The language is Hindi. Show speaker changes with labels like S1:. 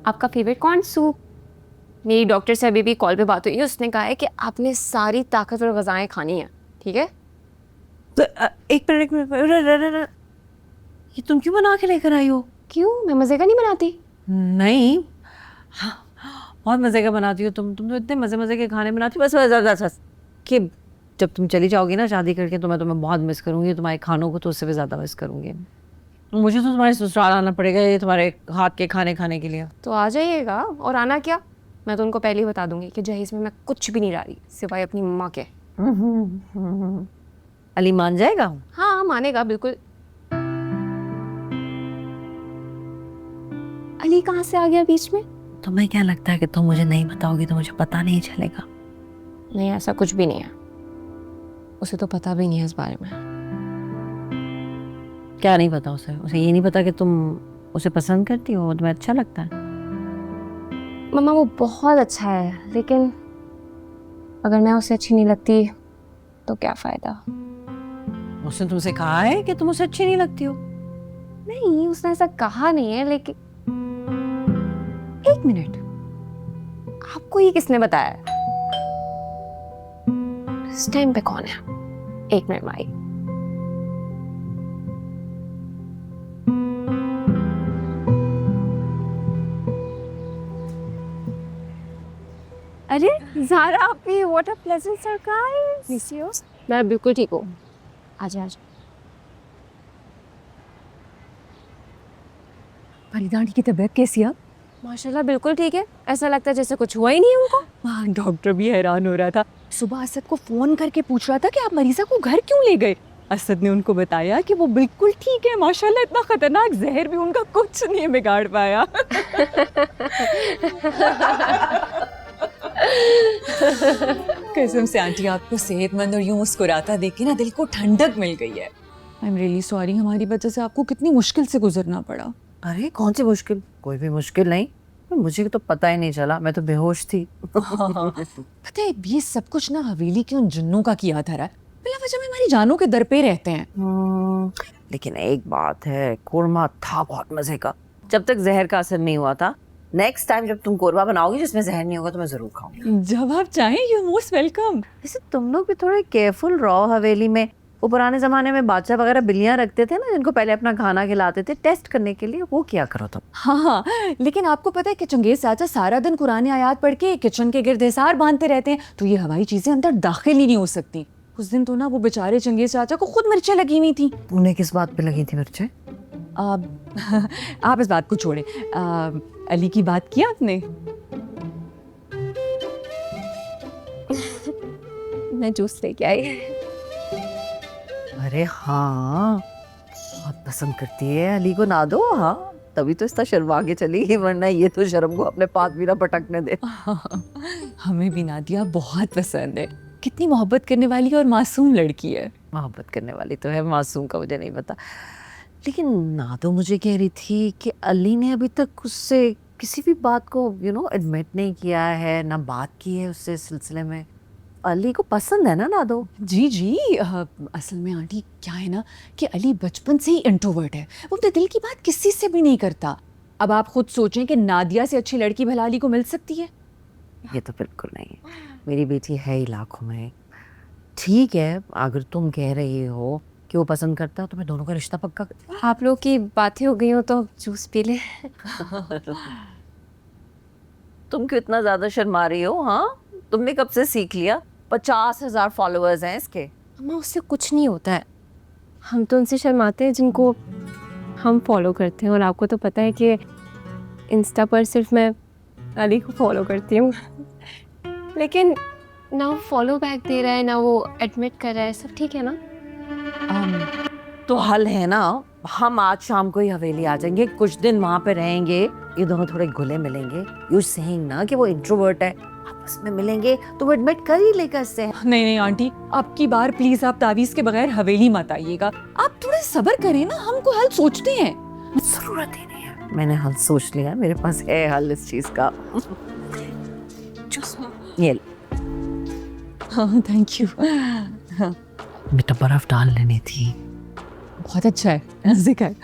S1: आपका फेवरेट कॉर्न सूप। मेरी डॉक्टर से अभी भी कॉल पे बात हुई है, उसने कहा है कि आपने सारी ताकतवर ग़िज़ाएं खानी है, ठीक है?
S2: तो एक मिनट, ये तुम क्यों बना के लेकर आई हो?
S1: क्यों, मैं मज़े का नहीं बनाती?
S2: नहीं, हाँ, बहुत मज़े का बनाती हो तुम तो इतने मज़े मज़े के खाने बनाती हो। बस कि जब तुम चली जाओगी ना शादी करके तो मैं तुम्हें बहुत मिस करूंगी, तुम्हारे खानों को तो उससे भी ज़्यादा मिस करूंगी। मुझे तो तुम्हारे ससुराल आना पड़ेगा ये तुम्हारे हाथ के खाने खाने के लिए।
S1: तो आ जाइएगा। और आना क्या, मैं तो उनको पहले ही बता दूंगी कि जहेज में मैं कुछ भी नहीं ला रही सिवाय अपनी माँ के।
S2: अली मान जाएगा?
S1: हाँ मानेगा बिल्कुल। अली कहाँ से आ गया बीच में?
S2: तुम्हें क्या लगता है कि तुम मुझे नहीं बताओगी तो मुझे पता नहीं चलेगा?
S1: नहीं, ऐसा कुछ भी नहीं है, उसे तो पता भी नहीं है इस बारे में।
S2: क्या नहीं पता उसे ये नहीं पता कि तुम उसे पसंद करती हो, तुम्हें अच्छा लगता है?
S1: मम्मा वो बहुत अच्छा है, लेकिन अगर मैं उसे अच्छी नहीं लगती तो क्या फ़ायदा।
S2: उसने तुमसे कहा है कि तुम उसे अच्छी नहीं लगती हो?
S1: नहीं, उसने ऐसा कहा नहीं है, लेकिन एक मिनट, आपको ये किसने बताया? इस टाइम पे कौन है? एक मिनट माई। अरे ज़ारा आपी, what a pleasant surprise. Miss you. मैं बिल्कुल ठीक हूँ, आजा आजा।
S3: फरीदा आंटी की तबीयत कैसी है?
S1: माशाल्लाह बिल्कुल ठीक है, ऐसा लगता है जैसे कुछ हुआ ही नहीं उनको।
S3: हाँ, डॉक्टर भी हैरान हो रहा था। सुबह असद को फोन करके पूछ रहा था कि आप मरीजा को घर क्यों ले गए। असद ने उनको बताया कि वो बिल्कुल ठीक है माशाल्लाह, इतना खतरनाक जहर भी उनका कुछ नहीं बिगाड़ पाया। कसम से आंटी, आपको सेहतमंद और यूं मुस्कुराता देख के ना दिल को ठंडक मिल गई है। आई एम रियली सॉरी, हमारी वजह से आपको कितनी मुश्किल से गुजरना पड़ा।
S2: अरे कौन सी मुश्किल, कोई भी मुश्किल नहीं, मुझे तो पता ही नहीं चला, मैं तो बेहोश थी।
S3: हाँ। पता है ये सब कुछ ना हवेली के उन जिन्नों का किया था रहा। बिला वजह में हमारी जानों के दर पे रहते हैं।
S2: लेकिन एक बात है, कोरमा था बहुत मजे का, जब तक जहर का असर नहीं हुआ था। नेक्स्ट टाइम जब तुम कोरमा बनाओगी जिसमें जहर नहीं होगा तो मैं जरूर खाऊंगी।
S3: जब आप चाहें, यू मोस्ट वेलकम।
S2: वैसे तुम लोग भी थोड़े केयरफुल रहो हवेली में। वो पुराने जमाने में बादशाह वगैरह बिल्लियां रखते थे ना, जिनको पहले अपना खाना खिलाते थे टेस्ट करने के लिए, वो क्या करो तुम।
S3: हाँ, लेकिन आपको पता है कि चंगेज चाचा सारा दिन कुरान आयात पढ़ के किचन के गिर्द हिसार बांधते रहते हैं, तो ये हवाई चीजें अंदर दाखिल ही नहीं हो सकती। उस दिन तो ना वो बेचारे चंगेज चाचा को खुद मिर्चें लगी हुई थी।
S2: उन्हें किस बात पे लगी थी मिर्चें?
S3: आप इस बात को छोड़े, अली की बात की आपने?
S1: मैं जूस लेके आई।
S2: अरे हाँ, बहुत पसंद करती है अली को, ना दो। हाँ, तभी तो इतना शर्मा के चली गई, वरना ये तो शर्म को अपने पास भी ना पटकने दे।
S3: हमें भी नादिया बहुत पसंद है, कितनी मोहब्बत करने वाली और मासूम लड़की है।
S2: मोहब्बत करने वाली तो है, मासूम का मुझे नहीं पता। लेकिन ना तो मुझे कह रही थी कि अली ने अभी तक उससे किसी भी बात को एडमिट नहीं किया है, ना बात की है उससे इस सिलसिले में। अली को पसंद है ना नादो?
S3: जी जी, असल में आंटी क्या है ना कि अली बचपन से ही इंट्रोवर्ट है, वो अपने दिल की बात किसी से भी नहीं करता। अब आप खुद सोचें कि नादिया से अच्छी लड़की भला अली को मिल सकती है?
S2: ये तो बिल्कुल नहीं, मेरी बेटी है ही लाखों में। ठीक है, अगर तुम कह रही हो कि वो पसंद करता है तो मैं दोनों का रिश्ता पक्का।
S1: आप लोग की बातें हो गई हो तो जूस पी ले।
S2: तुम क्यों इतना ज्यादा शर्मा रही हो? हाँ, तुमने कब से सीख लिया? 50,000 फॉलोअर्स हैं इसके।
S1: अम्मा उससे कुछ नहीं होता है, हम तो उनसे शर्माते हैं जिनको हम फॉलो करते हैं, और आपको तो पता है कि इंस्टा पर सिर्फ मैं अली को फॉलो करती हूँ। लेकिन ना वो फॉलो बैक दे रहा है ना वो एडमिट कर रहा है, सब ठीक है ना?
S2: तो हल है ना, हम आज शाम को ही हवेली आ जाएंगे, कुछ दिन वहां पे रहेंगे, ये दोनों थोड़े घुले मिलेंगे। यू सेइंग ना कि वो इंट्रोवर्ट है, आपस में मिलेंगे तो वो एडमिट कर ही लेगा इससे।
S3: नहीं नहीं आंटी, अब की बार प्लीज आप तावीज के बगैर हवेली मत आइएगा। आप थोड़े सब्र करें ना, हम कोई हल सोचते हैं।
S2: जरूरत ही नहीं है, मैंने हल सोच लिया, मेरे पास है हल इस चीज का। ये
S3: हाँ थैंक यू।
S2: बेटा बर्फ डाल लेनी थी।
S3: बहुत अच्छा है, जिक्र।